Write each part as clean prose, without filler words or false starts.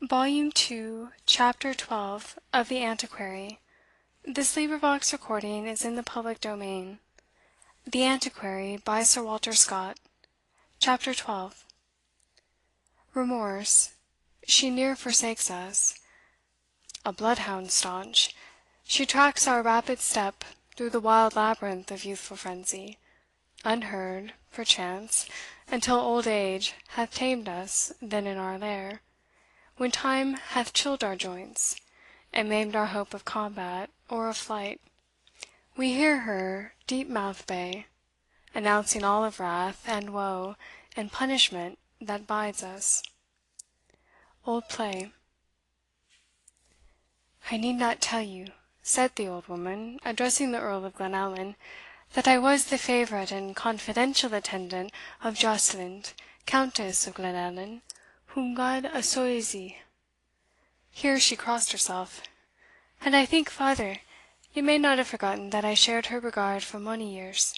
Volume 2, Chapter 12 of the Antiquary. This recording is in the public domain. The Antiquary, by Sir Walter Scott. Chapter 12. Remorse. She near forsakes us. A bloodhound staunch, she tracks our rapid step through the wild labyrinth of youthful frenzy, unheard, perchance, until old age hath tamed us then in our lair, when time hath chilled our joints, and maimed our hope of combat or of flight, we hear her deep-mouthed bay, announcing all of wrath, and woe, and punishment that bides us. Old Play. "I need not tell you," said the old woman, addressing the Earl of Glenallan, "that I was the favourite and confidential attendant of Joscelind, Countess of Glenallan, whom God assoilzie." Here she crossed herself. "And I think, father, you may not have forgotten that I shared her regard for mony years.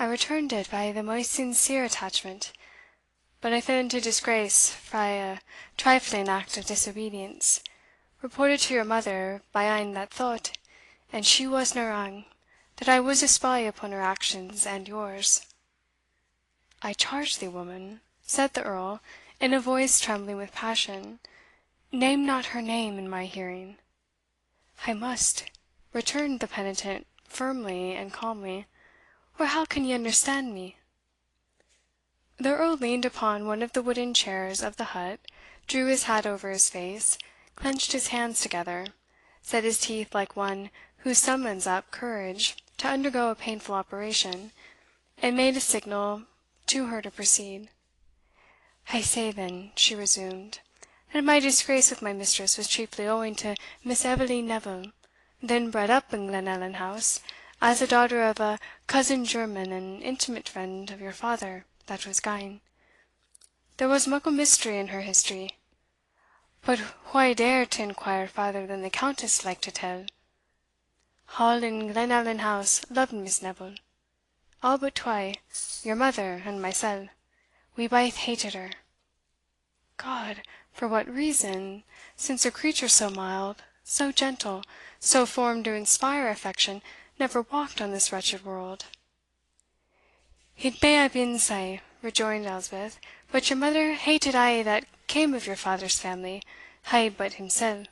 I returned it by the most sincere attachment, but I fell into disgrace frae a trifling act of disobedience, reported to your mother by ane that thought, and she wasna wrang, that I was a spy upon her actions and yours." "I charge thee, woman," said the Earl, in a voice trembling with passion, "name not her name in my hearing." "I must," returned the penitent firmly and calmly, "or how can ye understand me?" The Earl leaned upon one of the wooden chairs of the hut, drew his hat over his face, clenched his hands together, set his teeth like one who summons up courage to undergo a painful operation, and made a signal to her to proceed. "I say, then," she resumed, "and my disgrace with my mistress was chiefly owing to Miss Eveline Neville, then bred up in Glenallan House, as the daughter of a cousin german and intimate friend of your father that was gane. There was muckle mystery in her history, but wha dare to inquire farther than the Countess liked to tell? All in Glenallan House loved Miss Neville, all but twa, your mother and mysell. We baith hated her." "God! For what reason, since a creature so mild, so gentle, so formed to inspire affection, never walked on this wretched world?" "It may hae been sae," rejoined Elspeth, "but your mother hated a' that came of your father's family, a' but himsell.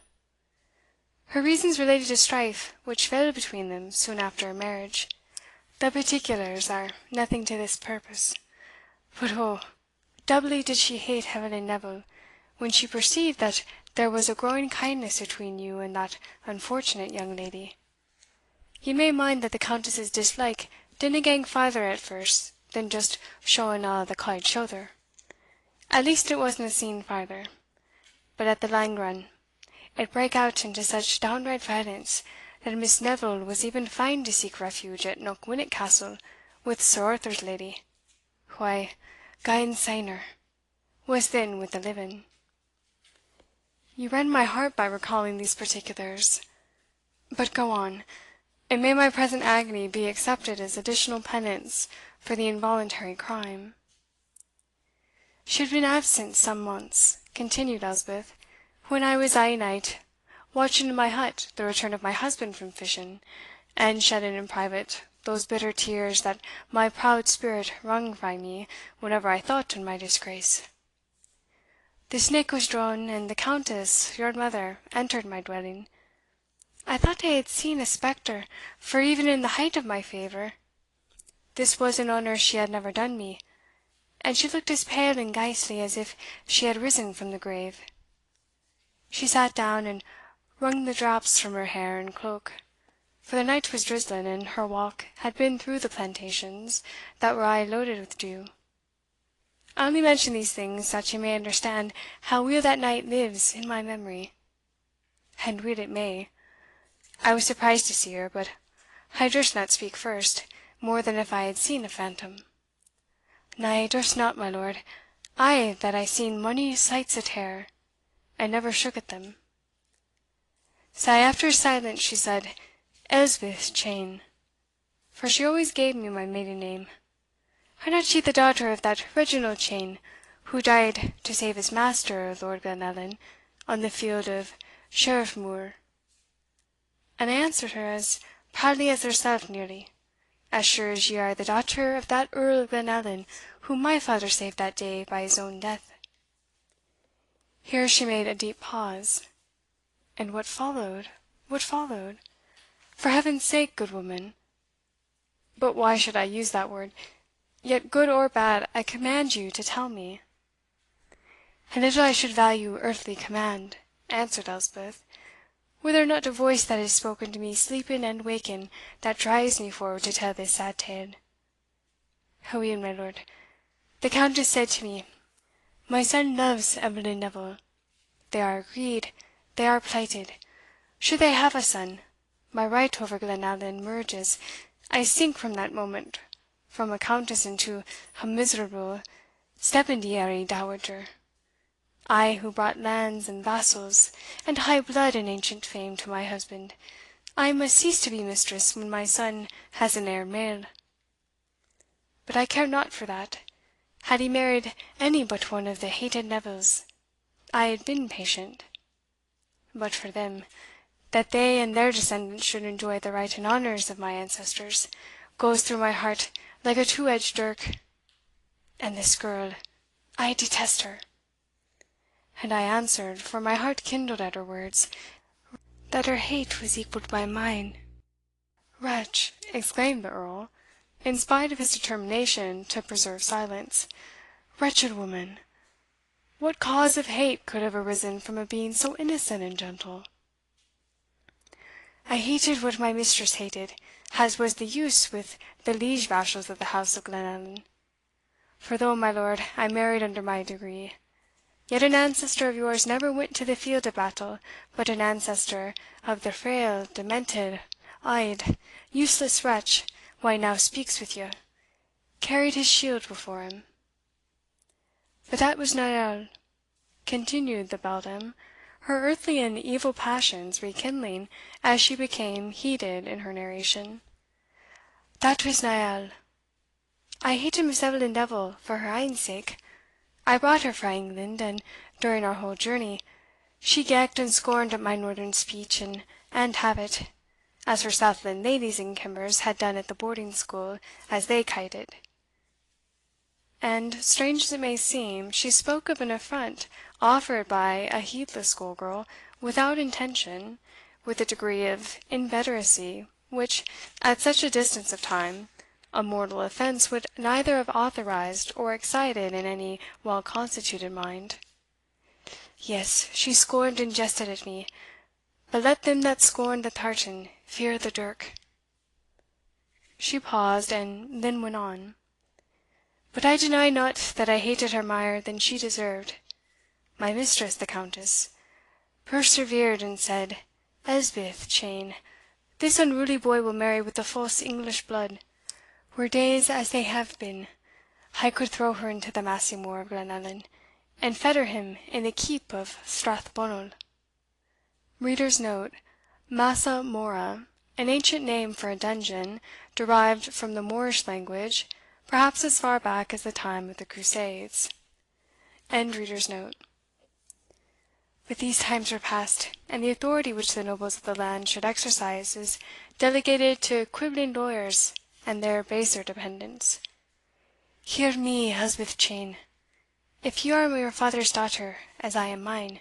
Her reasons related to strife which fell between them soon after her marriage. The particulars are nothing to this purpose. But oh, doubly did she hate Eveline Neville, when she perceived that there was a growing kindness between you and that unfortunate young lady. Ye may mind that the Countess's dislike didna gang farther at first than just showing a' the cauld shouther. At least it wasna seen farther; but at the lang run, it brake out into such downright violence, that Miss Neville was even fain to seek refuge at Knockwinnock Castle with Sir Arthur's lady, who, gane saner, was then with the living." "You rend my heart by recalling these particulars. But go on, and may my present agony be accepted as additional penance for the involuntary crime." "She had been absent some months," continued Elspeth, "when I was ae night watching in my hut the return of my husband from fishing, and shedding in private those bitter tears that my proud spirit wrung frae me whenever I thought on my disgrace. The sneck was drawn, and the Countess, your mother, entered my dwelling. I thought I had seen a spectre, for even in the height of my favour, this was an honour she had never done me, and she looked as pale and ghastly as if she had risen from the grave. She sat down and wrung the drops from her hair and cloak, for the night was drizzling, and her walk had been through the plantations, that were aye loaded with dew. I only mention these things that ye may understand how weel that night lives in my memory. And weel it may. I was surprised to see her, but I durst not speak first, more than if I had seen a phantom. Na, I durst not, my lord, I that I seen mony sights o' terror, and never shook at them. Sae after silence she said, Elspeth Cheyne, for she always gave me my maiden name, are not she the daughter of that Reginald Cheyne, who died to save his master, Lord Glenallan, on the field of Sheriffmuir? And I answered her as proudly as herself nearly, as sure as ye are the daughter of that Earl of Glenallan whom my father saved that day by his own death." Here she made a deep pause. "And what followed? What followed? For heaven's sake, good woman, but why should I use that word? Yet, good or bad, I command you to tell me." "And little I should value earthly command," answered Elspeth, "were there not a voice that has spoken to me sleeping and waking that drives me forward to tell this sad tale. Aweel, my lord, the Countess said to me, My son loves Eveline Neville. They are agreed, they are plighted. Should they have a son, my right over Glenallan merges. I sink from that moment from a countess into a miserable stipendiary dowager. I, who brought lands and vassals, and high blood and ancient fame to my husband, I must cease to be mistress when my son has an heir male. But I care not for that. Had he married any but one of the hated Nevilles, I had been patient. But for them, that they and their descendants should enjoy the right and honours of my ancestors, goes through my heart like a two-edged dirk. And this girl, I detest her." And I answered, for my heart kindled at her words, that her hate was equalled by mine. "Wretch!" exclaimed the Earl, in spite of his determination to preserve silence, "wretched woman! What cause of hate could have arisen from a being so innocent and gentle?" "I hated what my mistress hated, as was the use with the liege vassals of the house of Glenallan. For though, my lord, I married under my degree, yet an ancestor of yours never went to the field of battle, but an ancestor of the frail, demented, auld, useless wretch wha now speaks with you, carried his shield before him. But that was not all," continued the beldam, her earthly and evil passions rekindling as she became heated in her narration, "that was na all. I hated Miss Eveline Neville for her ain sake. I brought her frae England, and during our whole journey she gecked and scorned at my northern speech and habit, as her Southland ladies and kimbers had done at the boarding school, as they ca'd it. And, strange as it may seem, she spoke of an affront offered by a heedless schoolgirl without intention, with a degree of inveteracy which, at such a distance of time, a mortal offence would neither have authorized or excited in any well constituted mind. Yes, she scorned and jested at me, but let them that scorn the tartan fear the dirk." She paused, and then went on. "But I deny not that I hated her mair than she deserved. My mistress, the Countess, persevered and said, Elspeth Cheyne, this unruly boy will marry with the false English blood. Were days as they have been, I could throw her into the massy moor of Glenallan, and fetter him in the keep of Strathbonnel." Reader's note: Massa Mora, an ancient name for a dungeon, derived from the Moorish language, perhaps as far back as the time of the Crusades. But these times were past, and the authority which the nobles of the land should exercise is delegated to quibbling lawyers and their baser dependants. Hear me, Elspeth Cheyne. If you are your father's daughter, as I am mine,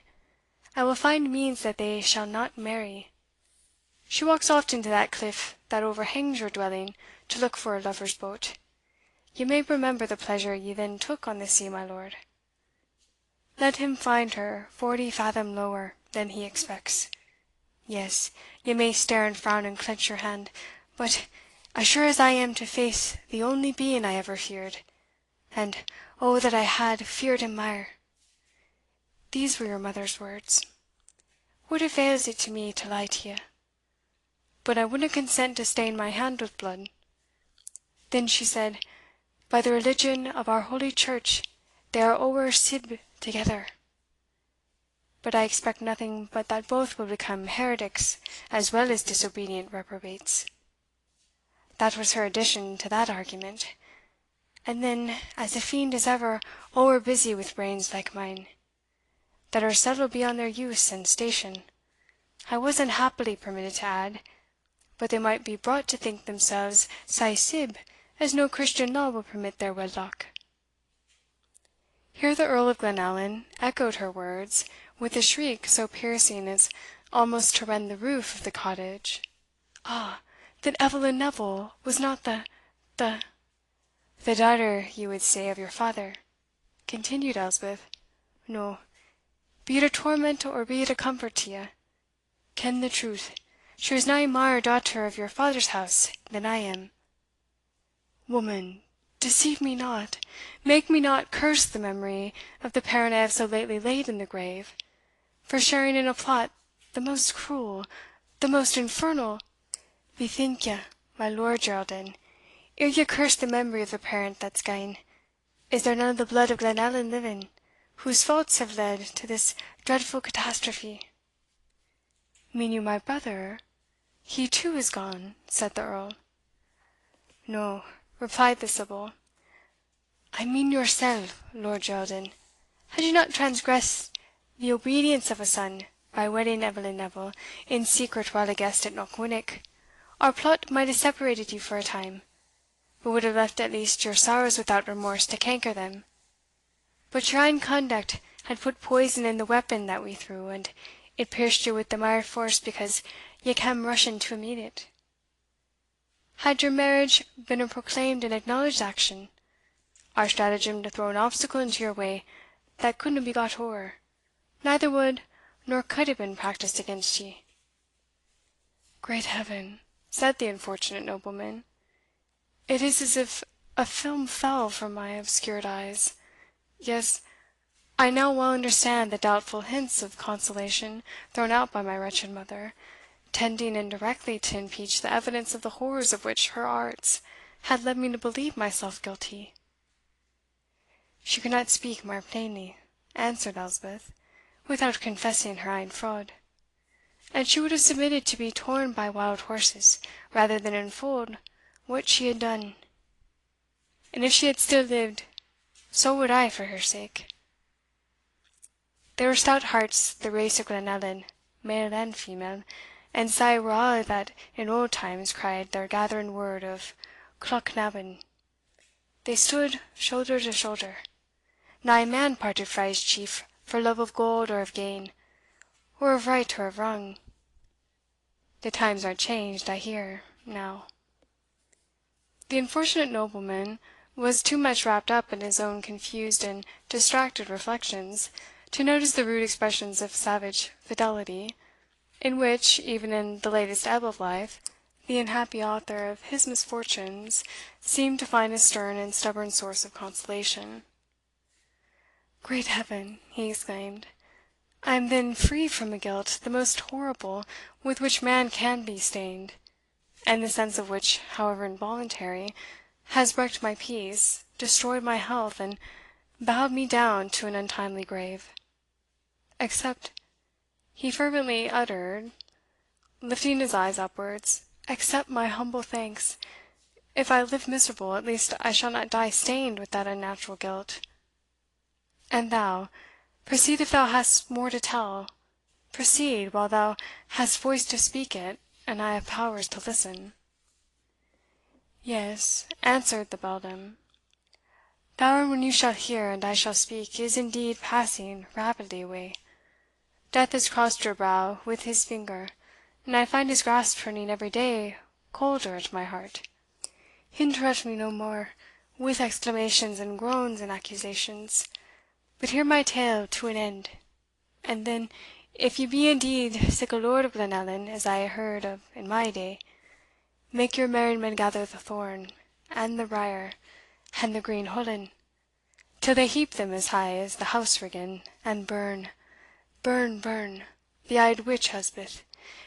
I will find means that they shall not marry. She walks often to that cliff that overhangs your dwelling to look for a lover's boat. You may remember the pleasure ye then took on the sea, my lord. Let him find her 40 fathom lower than he expects. Yes, ye may stare and frown and clench your hand, but, as sure as I am to face the only being I ever feared, and, oh that I had feared him mair! These were your mother's words. What avails it to me to lie to you? But I wouldna consent to stain my hand with blood. Then she said, By the religion of our holy church, they are ower sib together. But I expect nothing but that both will become heretics as well as disobedient reprobates. That was her addition to that argument. And then, as the fiend is ever ower busy with brains like mine, that are settled beyond their use and station. I was unhappily permitted to add, but they might be brought to think themselves sae sib as no Christian law will permit their wedlock." Here the Earl of Glenallan echoed her words with a shriek so piercing as almost to rend the roof of the cottage. "Ah, then Eveline Neville was not the "The daughter, you would say, of your father," continued Elspeth. "No, be it a torment or be it a comfort to you, ken the truth, she was nae mair daughter of your father's house than I am." "Woman, deceive me not make me not curse the memory of the parent I have so lately laid in the grave, for sharing in a plot the most cruel, the most infernal Bethink ye, my Lord Geraldin, ere ye curse the memory of the parent that's gane, is there none of the blood of Glenallan living, whose faults have led to this dreadful catastrophe?" "Mean you my brother? He too is gone?" said the Earl. "No," replied the sibyl, "I mean yourself, Lord Geraldin. Had you not transgressed the obedience of a son by wedding Eveline Neville in secret while a guest at Knockwinnock, our plot might have separated you for a time, but would have left at least your sorrows without remorse to canker them. But your ain conduct had put poison in the weapon that we threw, and it pierced you with the mair force because ye cam rushing to meet it. Had your marriage been a proclaimed and acknowledged action, our stratagem to throw an obstacle into your way that couldna be got ower, neither would nor could have been practised against ye." "Great Heaven!" said the unfortunate nobleman, "it is as if a film fell from my obscured eyes. Yes, I now well understand the doubtful hints of consolation thrown out by my wretched mother, tending indirectly to impeach the evidence of the horrors of which her arts had led me to believe myself guilty." "She could not speak mair plainly," answered Elspeth, "without confessing her ain fraud; and she would have submitted to be torn by wild horses rather than unfold what she had done. And if she had still lived, so would I for her sake. They were stout hearts, the race of Glenallan, male and female, and sae were a' that in old times cried their gathering word of Clochnaben. They stood shoulder to shoulder. Nae man parted frae his chief for love of gold or of gain, or of right or of wrong. The times are changed, I hear, now." The unfortunate nobleman was too much wrapped up in his own confused and distracted reflections to notice the rude expressions of savage fidelity, in which, even in the latest ebb of life, the unhappy author of his misfortunes seemed to find a stern and stubborn source of consolation. "Great Heaven!" he exclaimed, "I am then free from a guilt the most horrible with which man can be stained, and the sense of which, however involuntary, has wrecked my peace, destroyed my health, and bowed me down to an untimely grave. Accept," he fervently uttered, lifting his eyes upwards, "accept my humble thanks. If I live miserable, at least I shall not die stained with that unnatural guilt. And thou, proceed if thou hast more to tell proceed while thou hast voice to speak it, and I have powers to listen." "Yes," answered the beldam, "the hour when you shall hear and I shall speak is indeed passing rapidly away. Death has crossed your brow with his finger, and I find his grasp turning every day colder at my heart. Interrupt me no more with exclamations and groans and accusations, but hear my tale to an end, and then, if ye be indeed sic a Lord of Glenallan as I hae heard of in my day, make your merrymen gather the thorn, and the brier, and the green hollin, till they heap them as high as the house riggin, and burn, burn, burn, the auld witch Elspeth,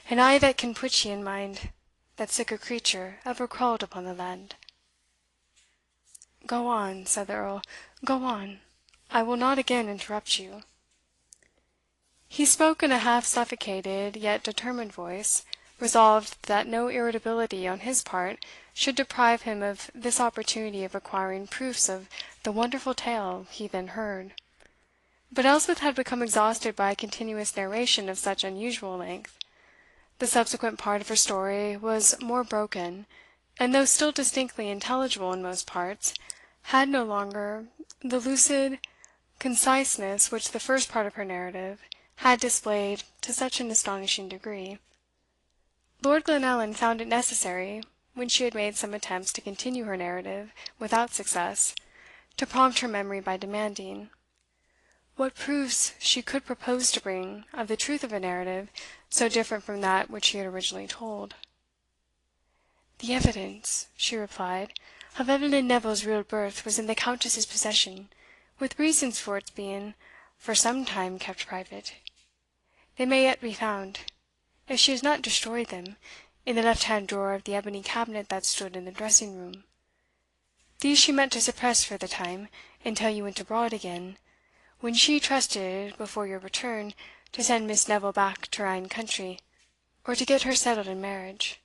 and a' that can put ye in mind that sic a creature ever crawled upon the land." "Go on," said the Earl, "go on. I will not again interrupt you." He spoke in a half suffocated yet determined voice, resolved that no irritability on his part should deprive him of this opportunity of acquiring proofs of the wonderful tale he then heard. But Elspeth had become exhausted by a continuous narration of such unusual length. The subsequent part of her story was more broken, and though still distinctly intelligible in most parts, had no longer the lucid conciseness which the first part of her narrative had displayed to such an astonishing degree. Lord Glenallan found it necessary, when she had made some attempts to continue her narrative without success, to prompt her memory by demanding, what proofs she could propose to bring of the truth of a narrative so different from that which she had originally told. "The evidence," she replied, "of Eveline Neville's real birth was in the Countess's possession, with reasons for its being for some time kept private. They may yet be found, if she has not destroyed them, in the left-hand drawer of the ebony cabinet that stood in the dressing-room. These she meant to suppress for the time, until you went abroad again, when she trusted, before your return, to send Miss Neville back to her ain country, or to get her settled in marriage.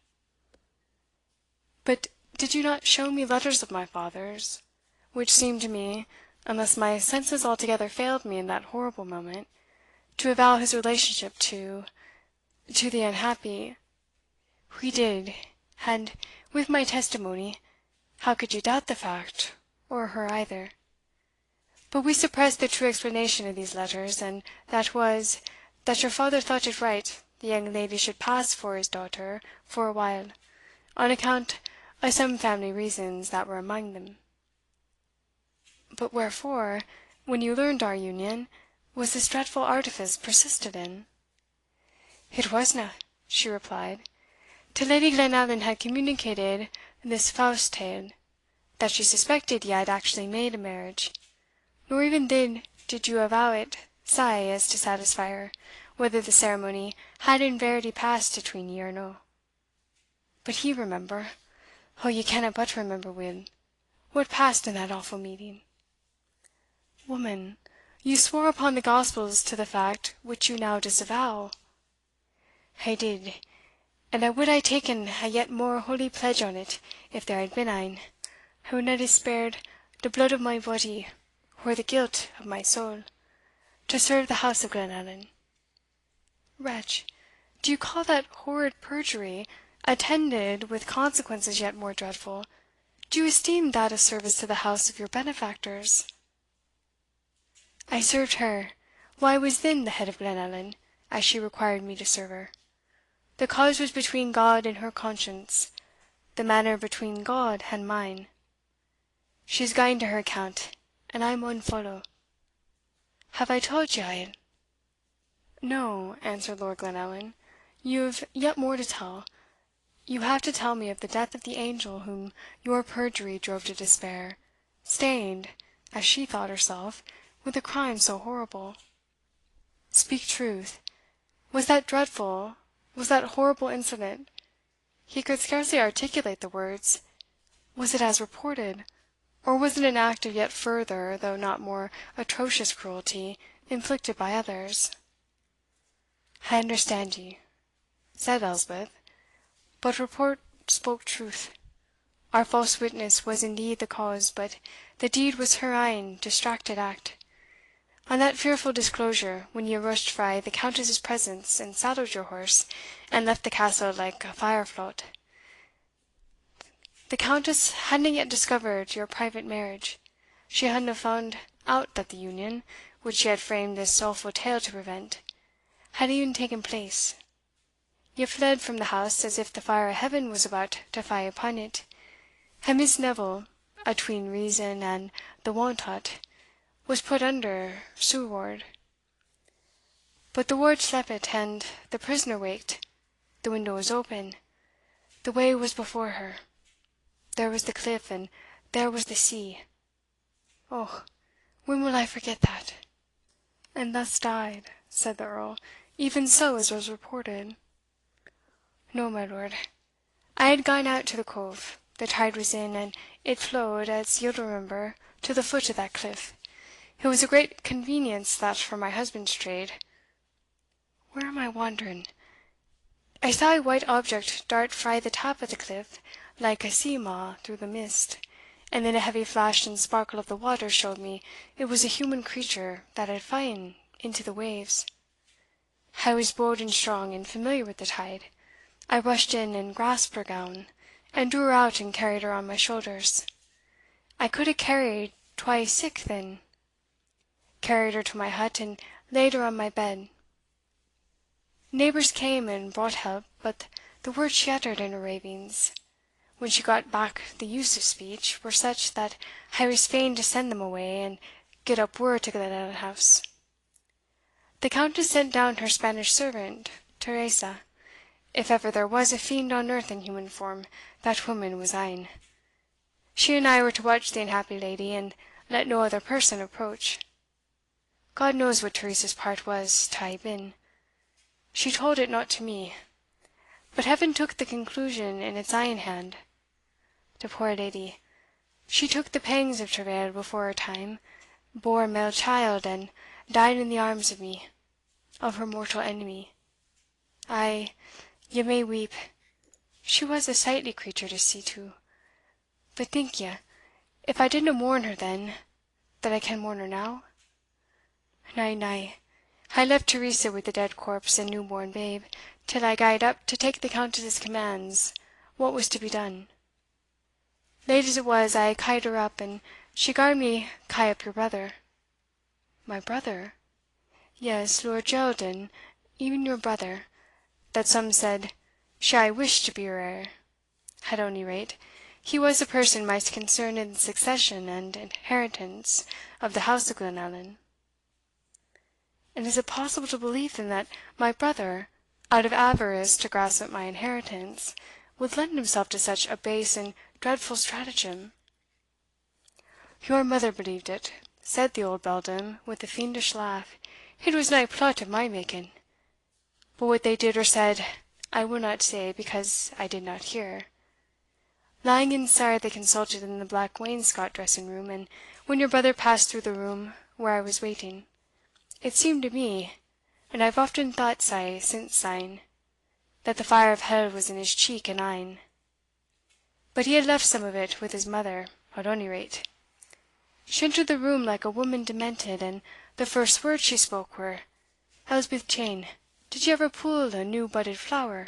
But did you not show me letters of my father's, which seemed to me, unless my senses altogether failed me in that horrible moment, to avow his relationship to the unhappy?" "We did, and, with my testimony, how could you doubt the fact, or her either? But we suppressed the true explanation of these letters, and that was, that your father thought it right the young lady should pass for his daughter for a while, on account of some family reasons that were amang them." "But wherefore, when you learned our union, was this dreadful artifice persisted in?" "It wasna," she replied, "till Lady Glenallan had communicated this fause tale, that she suspected ye had actually made a marriage, nor even then did you avow it sae as to satisfy her, whether the ceremony had in verity passed atween ye or no. But ye remember oh, ye canna but remember weel what passed in that awful meeting." "Woman, you swore upon the Gospels to the fact which you now disavow." "I did, and I would hae taken a yet more holy pledge on it if there had been ane. I would not hae spared the blood of my body, or the guilt of my soul, to serve the house of Glenallan." "Wretch, do you call that horrid perjury, attended with consequences yet more dreadful, do you esteem that a service to the house of your benefactors?" "I served her while I was then the head of Glenallan, as she required me to serve her. The cause was between God and her conscience, the manner between God and mine. She is gane to her account, and I maun follow. Have I told you a'?" "No," answered Lord Glenallan, "you have yet more to tell. You have to tell me of the death of the angel whom your perjury drove to despair, stained, as she thought herself, with a crime so horrible. Speak truth. Was that dreadful, was that horrible incident" he could scarcely articulate the words "was it as reported, or was it an act of yet further, though not more atrocious cruelty, inflicted by others?" "I understand ye," said Elspeth, "but report spoke truth. Our false witness was indeed the cause, but the deed was her ain distracted act. On that fearful disclosure, when ye rushed frae the Countess's presence and saddled your horse, and left the castle like a fire flaught, the Countess hadna yet discovered your private marriage. She hadna found out that the union, which she had framed this awful tale to prevent, had e'en taken place. Ye fled from the house as if the fire of heaven was about to fie upon it, and Miss Neville, atween reason and the want o't, was put under seward. But the ward sleepit, and the prisoner waked, the window was open, the way was before her, there was the cliff, and there was the sea. Oh, when will I forget that?" "And thus died," said the Earl, "even so as was reported?" "No, my lord. I had gane out to the cove, the tide was in, and it flowed, as ye'll remember, to the foot of that cliff. It was a great convenience that for my husband's trade. Where am I wandering? I saw a white object dart frae the tap of the cliff like a sea maw through the mist, and then a heavy flash and sparkle of the water showed me it was a human creature that had fa'en into the waves. I was bold and strong, and familiar with the tide. I rushed in and grasped her gown, and drew her out and carried her on my shoulders. I could hae carried twa sic then, carried her to my hut, and laid her on my bed. Neighbours came and brought help, but the words she uttered in her ravings, when she got back the use of speech, were such that I was fain to send them away, and get up word to Glenallan House. The Countess sent down her Spanish servant, Teresa. If ever there was a fiend on earth in human form, that woman was ane. She and I were to watch the unhappy lady, and let no other person approach. God knows what Teresa's part was to hae been. She told it not to me, but Heaven took the conclusion in its ain hand. The poor lady, she took the pangs of travail before her time, bore a male child, and died in the arms of me, of her mortal enemy. Ay, ye may weep. She was a sightly creature to see to. But think ye, if I didna mourn her then, that I can mourn her now? Na, na, I left Teresa with the dead corpse and new-born babe, till I gaed up to take the Countess's commands what was to be done. Late as it was, I ca'd her up, and she garred me ca' up your brother." "My brother?" "Yes, Lord Geraldin, e'en your brother, that some said she aye wished to be your heir. At ony rate, he was the person maist concerned in the succession and inheritance of the house of Glenallan." "And is it possible to believe then that my brother, out of avarice to grasp at my inheritance, would lend himself to such a base and dreadful stratagem?" "Your mother believed it," said the old beldam, with a fiendish laugh. "It was nae plot of my making. But what they did or said I will not say, because I did not hear. Lying inside they consulted in the black wainscot dressing room, and when your brother passed through the room where I was waiting, it seemed to me, and I have often thought sae since syne, that the fire of hell was in his cheek and een. But he had left some of it with his mother, at ony rate. She entered the room like a woman demented, and the first words she spoke were, 'Elspeth Cheyne, did you ever pull a new budded flower?'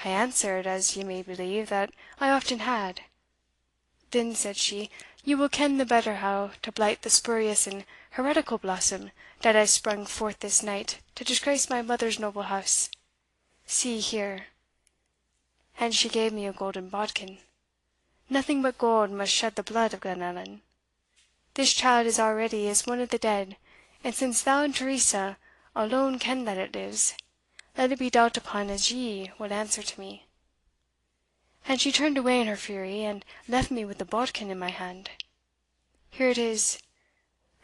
I answered, as ye may believe, that I often had. Then said she, 'You will ken the better how to blight the spurious and heretical blossom that has sprung forth this night to disgrace my mother's noble house. See here,' and she gave me a golden bodkin. 'Nothing but gold must shed the blood of Glenallan. This child is already as one of the dead, and since thou and Teresa alone ken that it lives, let it be dealt upon as ye will answer to me.' And she turned away in her fury, and left me with the bodkin in my hand. Here it is.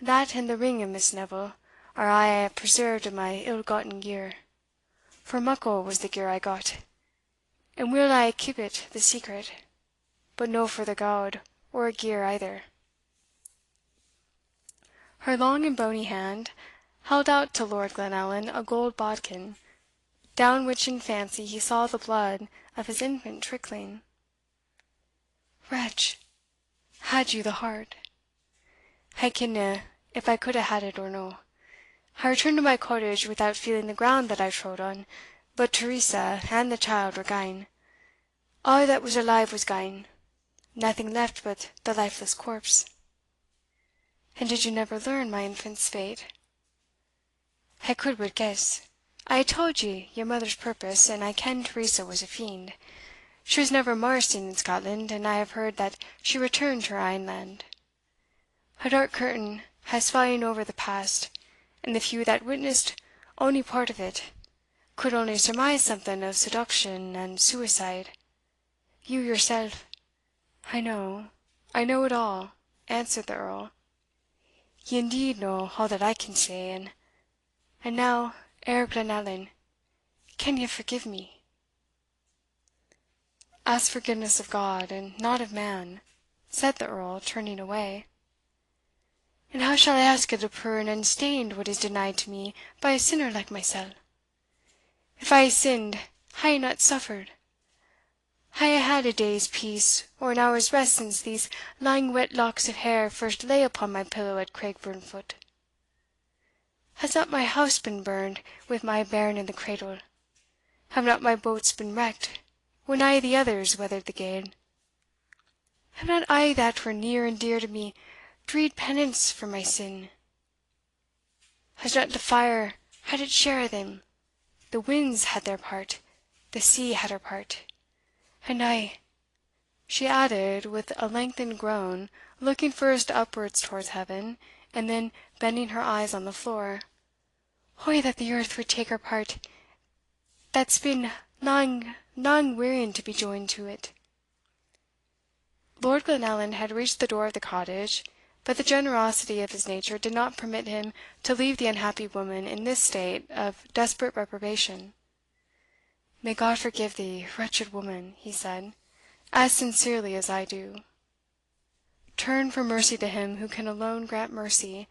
That and the ring of Miss Neville are a' I have preserved of my ill gotten gear, for muckle was the gear I got, and weel I keep it the secret, but no for the gowd or gear either." Her long and bony hand held out to Lord Glenallan a gold bodkin, down which in fancy he saw the blood of his infant trickling. "Wretch, had you the heart? I kenna if I could hae had it or no. I returned to my cottage without feeling the ground that I trode on, but Teresa and the child were gane. All that was alive was gane, nothing left but the lifeless corpse." "And did you never learn my infant's fate?" "I could but guess. I hae tauld ye your mother's purpose, and I ken'd Teresa was a fiend. She was never mair seen in Scotland, and I have heard that she returned to her ain land. A dark curtain has fa'en over the past, and the few that witnessed ony part of it could only surmise something of seduction and suicide. You yoursell" "I know it all," answered the Earl. "Ye indeed know all that I can say, and now, heir Glenallan, can ye forgive me?" "Ask forgiveness of God, and not of man," said the Earl, turning away. "And how shall I ask it of poor and unstained what is denied to me by a sinner like mysell? If I hae sinned, hae I not suffered? hae I had a day's peace or an hour's rest since these lang wet locks of hair first lay upon my pillow at Craigburnfoot? Has not my house been burned with my bairn in the cradle? Have not my boats been wrecked, when a' the others weathered the gale? Have not a' that were near and dear to me dreed penance for my sin? Has not the fire had its share of them, the winds had their part, the sea had her part, and I," she added, with a lengthened groan, looking first upwards towards heaven, and then bending her eyes on the floor, "O that the earth would take her part, that's been lang wearying to be joined to it!" Lord Glenallan had reached the door of the cottage, but the generosity of his nature did not permit him to leave the unhappy woman in this state of desperate reprobation. "May God forgive thee, wretched woman," he said, "as sincerely as I do. Turn for mercy to him who can alone grant mercy,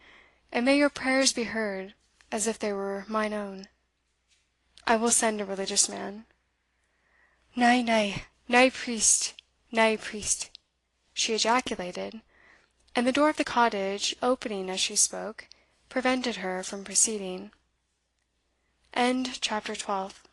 and may your prayers be heard as if they were mine own. I will send a religious man." "Na, na, nae priest, nae priest!" she ejaculated, and the door of the cottage, opening as she spoke, prevented her from proceeding. CHAPTER 12.